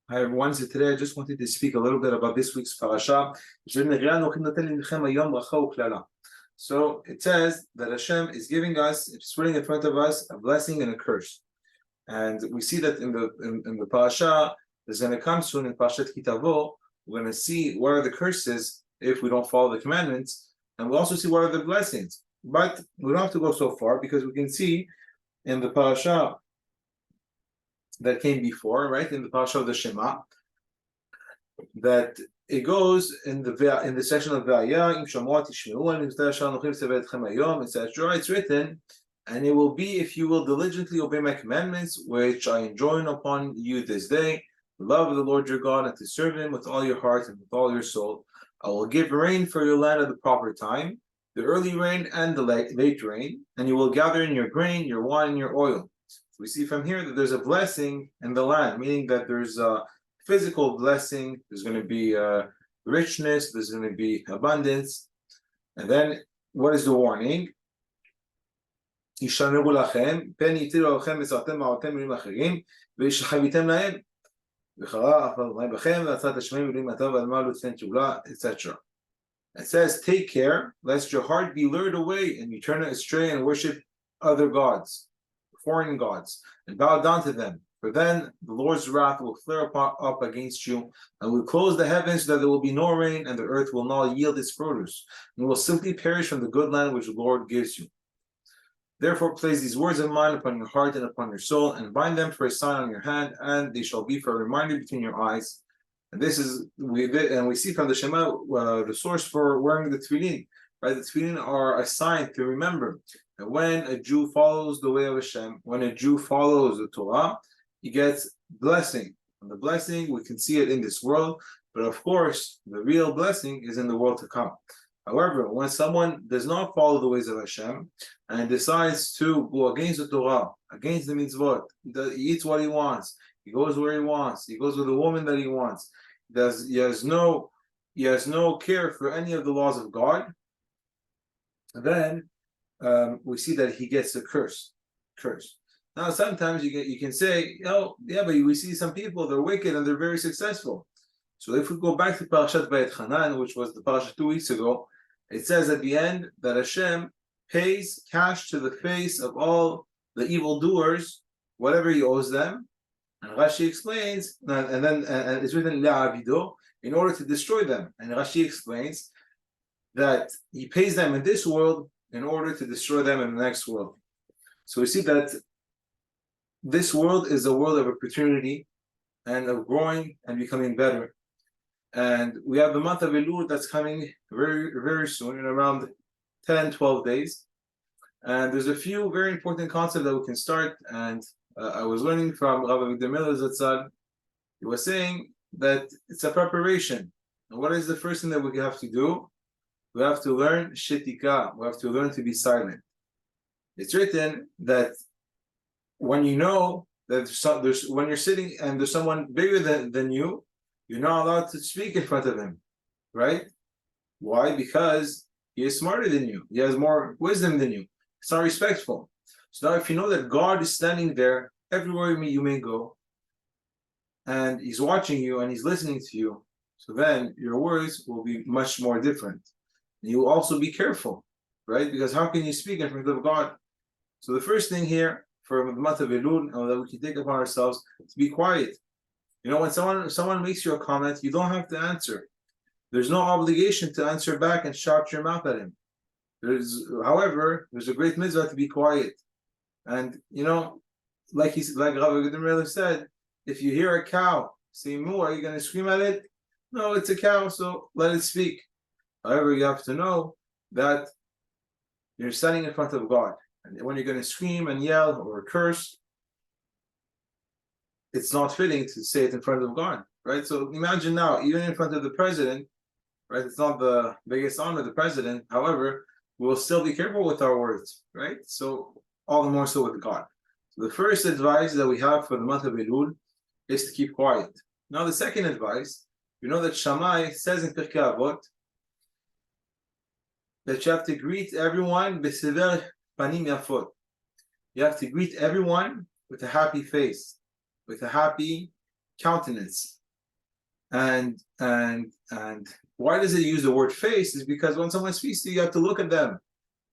Hi everyone, so today I just wanted to speak a little bit about this week's Parasha. So it says that Hashem is giving us, it's putting in front of us a blessing and a curse. And we see that in the Parasha, there's going to come soon in Parashat Kitavo, we're going to see what are the curses if we don't follow the commandments, and we'll also see what are the blessings. But we don't have to go so far because we can see in the Parasha that came before, right, in the Parasha of the Shema, that it goes in the section of Va'ya, Im Shamuat Tishmeu, and etc. It's written, and it will be if you will diligently obey my commandments, which I enjoin upon you this day, love the Lord your God, and to serve him with all your heart and with all your soul. I will give rain for your land at the proper time, the early rain and the late rain, and you will gather in your grain, your wine, and your oil. We see from here that there's a blessing in the land, meaning that there's a physical blessing, there's going to be richness, there's going to be abundance. And then what is the warning? etc. It says, take care lest your heart be lured away and you turn astray and worship other gods, foreign gods, and bow down to them. For then the Lord's wrath will flare up against you, and will close the heavens so that there will be no rain, and the earth will not yield its produce, and will simply perish from the good land which the Lord gives you. Therefore place these words of mine upon your heart and upon your soul, and bind them for a sign on your hand, and they shall be for a reminder between your eyes. And this is, we see from the Shema the source for wearing the tefillin. Right, the tefillin are a sign to remember that when a Jew follows the way of Hashem, when a Jew follows the Torah, he gets blessing. And the blessing, we can see it in this world, but of course, the real blessing is in the world to come. However, when someone does not follow the ways of Hashem and decides to go against the Torah, against the mitzvot, he eats what he wants, he goes where he wants, he goes with the woman that he wants, he has no care for any of the laws of God, then we see that he gets a curse. Now, sometimes you can say, oh, yeah, but we see some people, they're wicked and they're very successful. So if we go back to Parashat Va'etchanan, which was the Parasha 2 weeks ago, it says at the end that Hashem pays cash to the face of all the evildoers, whatever he owes them. And Rashi explains, and it's written La'avido, in order to destroy them. And Rashi explains that he pays them in this world in order to destroy them in the next world. So we see that this world is a world of opportunity and of growing and becoming better. And we have the month of Elul that's coming very, very soon, in around 10, 12 days. And there's a few very important concepts that we can start. And I was learning from Rabbi Miller Zatzal. He was saying that it's a preparation. And what is the first thing that we have to do? We have to learn shetika. We have to learn to be silent. It's written that when you know that when you're sitting and there's someone bigger than you, you're not allowed to speak in front of him, right? Why? Because he is smarter than you. He has more wisdom than you. It's not respectful. So now if you know that God is standing there everywhere you may go, and he's watching you and he's listening to you, so then your words will be much more different. And you will also be careful, right? Because how can you speak in front of God? So the first thing here for the month of Elul, that we can take upon ourselves to be quiet. You know, when someone makes you a comment, you don't have to answer. There's no obligation to answer back and shout your mouth at him. However, there's a great mitzvah to be quiet. And you know, like Rabbi Gudimrele said, if you hear a cow say moo, are you going to scream at it? No, it's a cow, so let it speak. However, you have to know that you're standing in front of God. And when you're going to scream and yell or curse, it's not fitting to say it in front of God, right? So imagine now, even in front of the president, right? It's not the biggest honor, the president. However, we'll still be careful with our words, right? So all the more so with God. So the first advice that we have for the month of Elul is to keep quiet. Now the second advice, you know that Shammai says in Pirkei Avot that you have to greet everyone b'sever panim yafot. You have to greet everyone with a happy face, with a happy countenance. And why does it use the word face? Is because when someone speaks to you, you have to look at them.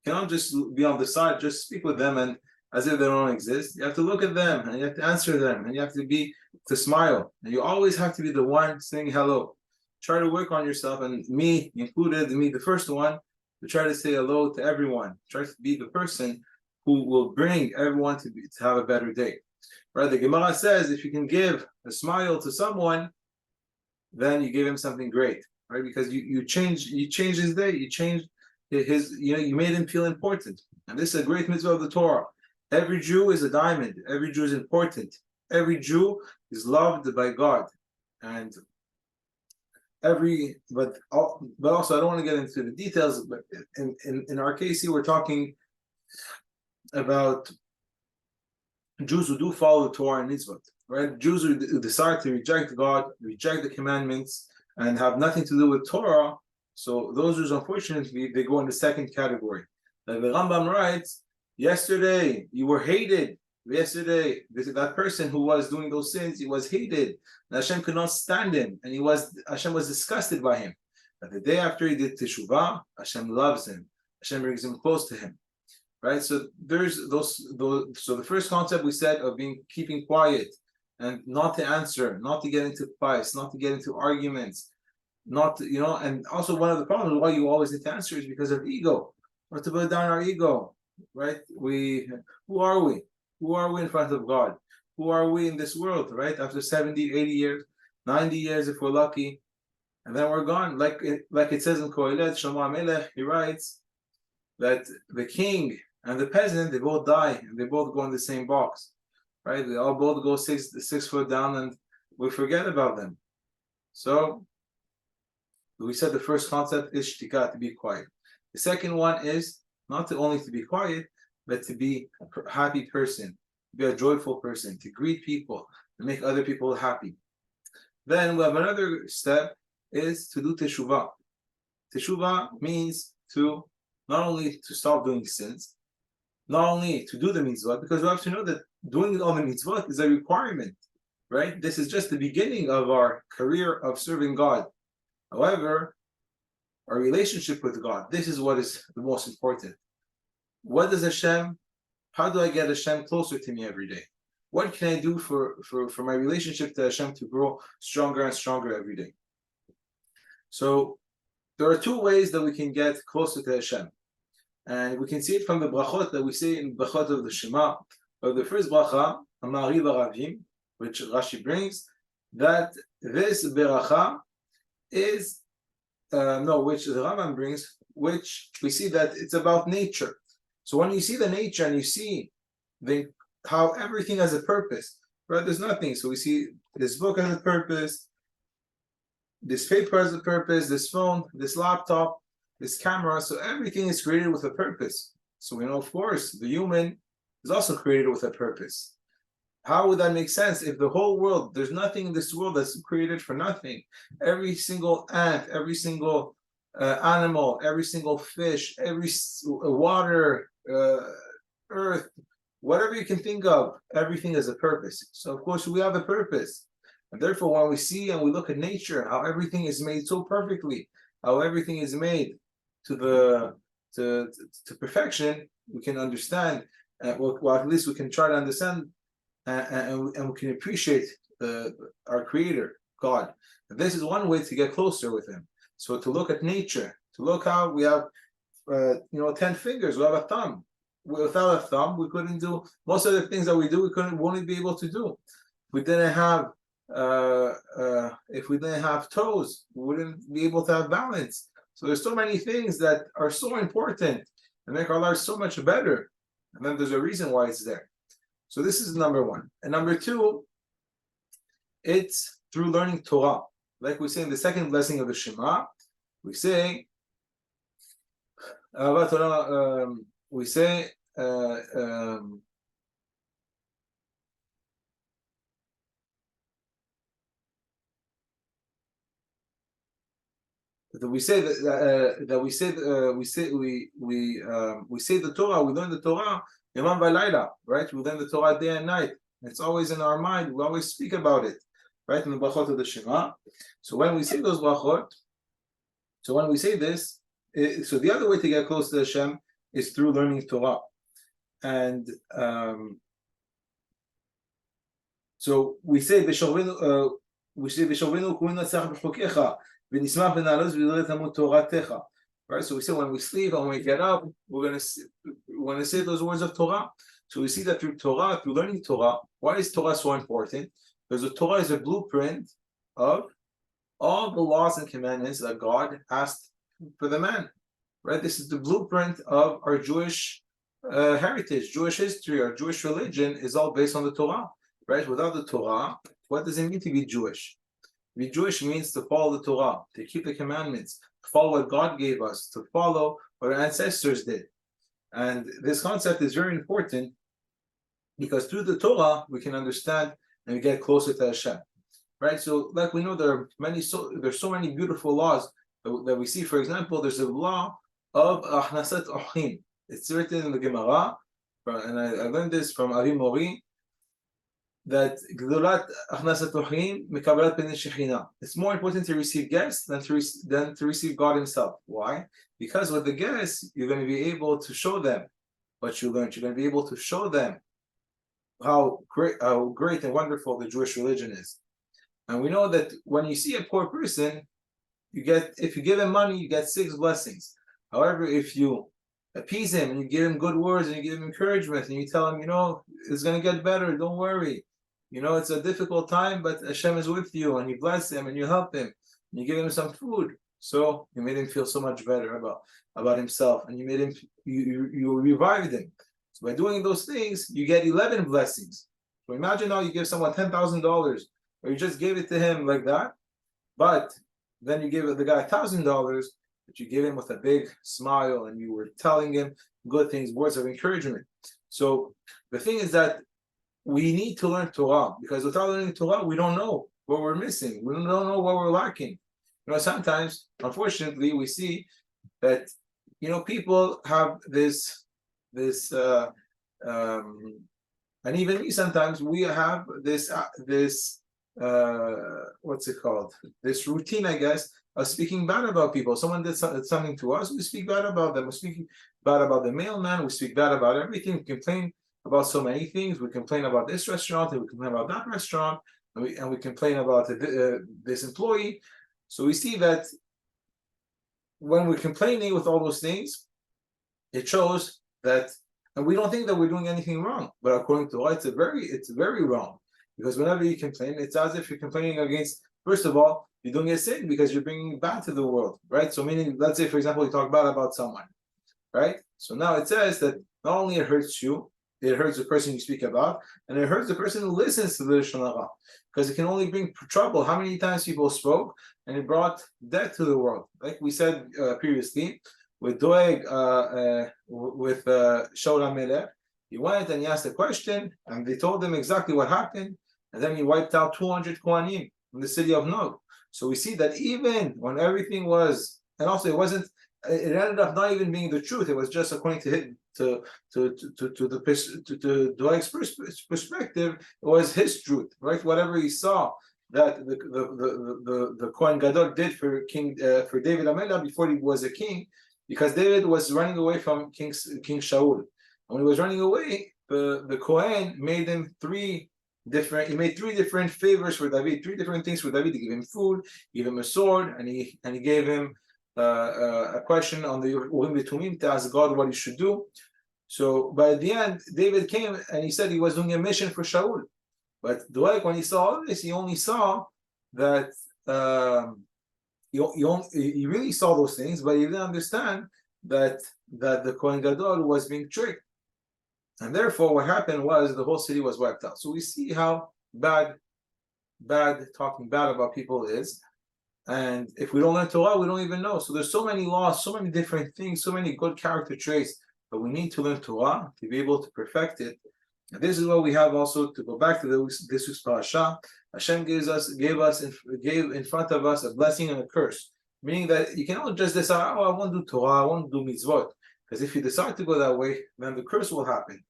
You cannot just be on the side, just speak with them and as if they don't exist. You have to look at them and you have to answer them and you have to smile. And you always have to be the one saying hello. Try to work on yourself, and me included, me the first one, to try to say hello to everyone. Try to be the person who will bring everyone to have a better day. Right? The Gemara says if you can give a smile to someone, then you give him something great, right? Because you change his day, you change his, you made him feel important. And this is a great mitzvah of the Torah. Every Jew is a diamond, every Jew is important, every Jew is loved by God. And but also I don't want to get into the details, but in our case here, we're talking about Jews who do follow the Torah and mitzvot, right? Jews who decide to reject God, reject the commandments, and have nothing to do with Torah. So those Jews, unfortunately, they go in the second category. Like the Rambam writes, yesterday you were hated. Yesterday, that person who was doing those sins, he was hated. And Hashem could not stand him, and Hashem was disgusted by him. But the day after he did teshuvah, Hashem loves him. Hashem brings him close to him. Right? So there's those. So the first concept we said of keeping quiet and not to answer, not to get into fights, not to get into arguments, not to, and also one of the problems why you always need to answer is because of ego, or to put down our ego. Right? Who are we? Who are we in front of God? Who are we in this world, right? After 70, 80 years, 90 years if we're lucky, and then we're gone. Like it says in Kohelet, Shlomo HaMelech, he writes that the king and the peasant, they both die, and they both go in the same box, right? They all both go 6 foot down, and we forget about them. So we said the first concept is shtika, to be quiet. The second one is not only to be quiet, but to be a happy person, to be a joyful person, to greet people, to make other people happy. Then we have another step is to do teshuvah. Teshuvah means to not only to stop doing sins, not only to do the mitzvot, because we have to know that doing all the mitzvot is a requirement, right? This is just the beginning of our career of serving God. However, our relationship with God, this is what is the most important. What does Hashem, how do I get Hashem closer to me every day? What can I do for my relationship to Hashem to grow stronger and stronger every day? So there are two ways that we can get closer to Hashem. And we can see it from the brachot that we say in brachot of the Shema. Of the first bracha, Amari Baravim, which Rashi brings, that this beracha is, which the Rambam brings, which we see that it's about nature. So when you see the nature and you see how everything has a purpose, right? There's nothing. So we see this book has a purpose, this paper has a purpose, this phone, this laptop, this camera. So everything is created with a purpose. So we know, of course, the human is also created with a purpose. How would that make sense if the whole world, there's nothing in this world that's created for nothing? Every single ant, every single animal, every single fish, every water, earth, whatever you can think of, everything has a purpose. So of course we have a purpose, and therefore when we see and we look at nature, how everything is made so perfectly, how everything is made to perfection, we can understand. Well, at least we can try to understand, and we can appreciate our Creator, God. And this is one way to get closer with Him. So to look at nature, to look how we have, 10 fingers, we have a thumb. Without a thumb, we couldn't do most of the things that we do. We wouldn't be able to do. If we didn't have toes, we wouldn't be able to have balance. So there's so many things that are so important and make our lives so much better. And then there's a reason why it's there. So this is number one. And number two, it's through learning Torah. Like we say in the second blessing of the Shema, we say, we say the Torah, we learn the Torah Yamam V'Layla, right? We learn the Torah day and night. It's always in our mind. We always speak about it. right? In the brachot of the Shema. So when we say those brachot, so when we say this, so the other way to get close to Hashem is through learning Torah. And so we say B'Shavenu Kuina Tzach B'Chokecha V'Nismach V'Na'aluz V'Yodei Talmud Toratecha. Right. So we say when we sleep and when we get up, we're gonna say those words of Torah. So we see that through Torah, through learning Torah. Why is Torah so important? Because the Torah is a blueprint of all the laws and commandments that God asked for the man. Right. This is the blueprint of our Jewish heritage, Jewish history, our Jewish religion is all based on the Torah. Right? Without the Torah, what does it mean to be Jewish? To be Jewish means to follow the Torah, to keep the commandments, to follow what God gave us, to follow what our ancestors did. And this concept is very important because through the Torah we can understand and we get closer to Hashem. Right? So, like we know, there's so many beautiful laws that we see. For example, there's a law of Achnasat Ochim. It's written in the Gemara, and I learned this from Avi Mori, that it's more important to receive guests than to receive God Himself. Why? Because with the guests, you're going to be able to show them what you learned. You're going to be able to show them how great and wonderful the Jewish religion is. And we know that when you see a poor person, if you give him money, you get 6 blessings. However, if you appease him and you give him good words and you give him encouragement and you tell him, it's going to get better, don't worry. It's a difficult time, but Hashem is with you, and you bless him and you help him and you give him some food. So you made him feel so much better about himself, and you made him, you revived him. So by doing those things, you get 11 blessings. So imagine now you give someone $10,000, or you just gave it to him like that, but then you give the guy $1,000, but you give him with a big smile and you were telling him good things, words of encouragement. So the thing is that we need to learn Torah, because without learning Torah, we don't know what we're missing. We don't know what we're lacking. Sometimes, unfortunately, we see that, people have this, and even me, sometimes we have this, what's it called? This routine, I guess, of speaking bad about people. Someone did something to us, we speak bad about them. We speak bad about the mailman. We speak bad about everything. We complain about so many things. We complain about this restaurant, and we complain about that restaurant, and we complain about this employee. So we see that when we're complaining with all those things, it shows that, and we don't think that we're doing anything wrong, but according to Allah, it's very wrong. Because whenever you complain, it's as if you're complaining against, first of all, you're doing a sin because you're bringing bad to the world, right? So meaning, let's say, for example, you talk bad about someone, right? So now it says that not only it hurts you, it hurts the person you speak about, and it hurts the person who listens to the Lashon Hara, because it can only bring trouble. How many times people spoke, and it brought death to the world? Like we said previously, with Doeg, with Shaul HaMelech, he went and he asked a question, and they told him exactly what happened, and then he wiped out 200 Kohanim from the city of Nog. So we see that even when everything was, and also it ended up not even being the truth. It was just according to him, to Doeg's perspective, it was his truth, right? Whatever he saw that the Kohen Gadol did for David HaMelech before he was a king, because David was running away from King Shaul. And when he was running away, the Kohen made him three different favors for David, 3 different things for David. He gave him food, he gave him a sword, and he gave him a question on the Urim V'Tumim to ask God what he should do. So by the end, David came and he said he was doing a mission for Shaul. But Doeg, when he saw all this, he only saw that he really saw those things, but he didn't understand that the Kohen Gadol was being tricked. And therefore, what happened was the whole city was wiped out. So we see how bad talking bad about people is. And if we don't learn Torah, we don't even know. So there's so many laws, so many different things, so many good character traits, but we need to learn Torah to be able to perfect it. And this is what we have also to go back to this week's Parasha. Hashem gave in front of us a blessing and a curse, meaning that you cannot just decide, I want to do Torah, I want to do mitzvot. Because if you decide to go that way, then the curse will happen,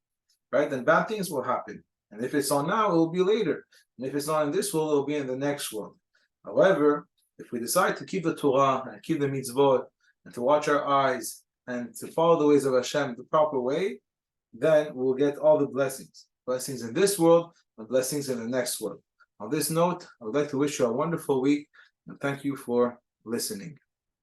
right? Then bad things will happen. And if it's not now, it will be later. And if it's not in this world, it will be in the next world. However, if we decide to keep the Torah and keep the mitzvot and to watch our eyes and to follow the ways of Hashem the proper way, then we'll get all the blessings. Blessings in this world and blessings in the next world. On this note, I would like to wish you a wonderful week and thank you for listening.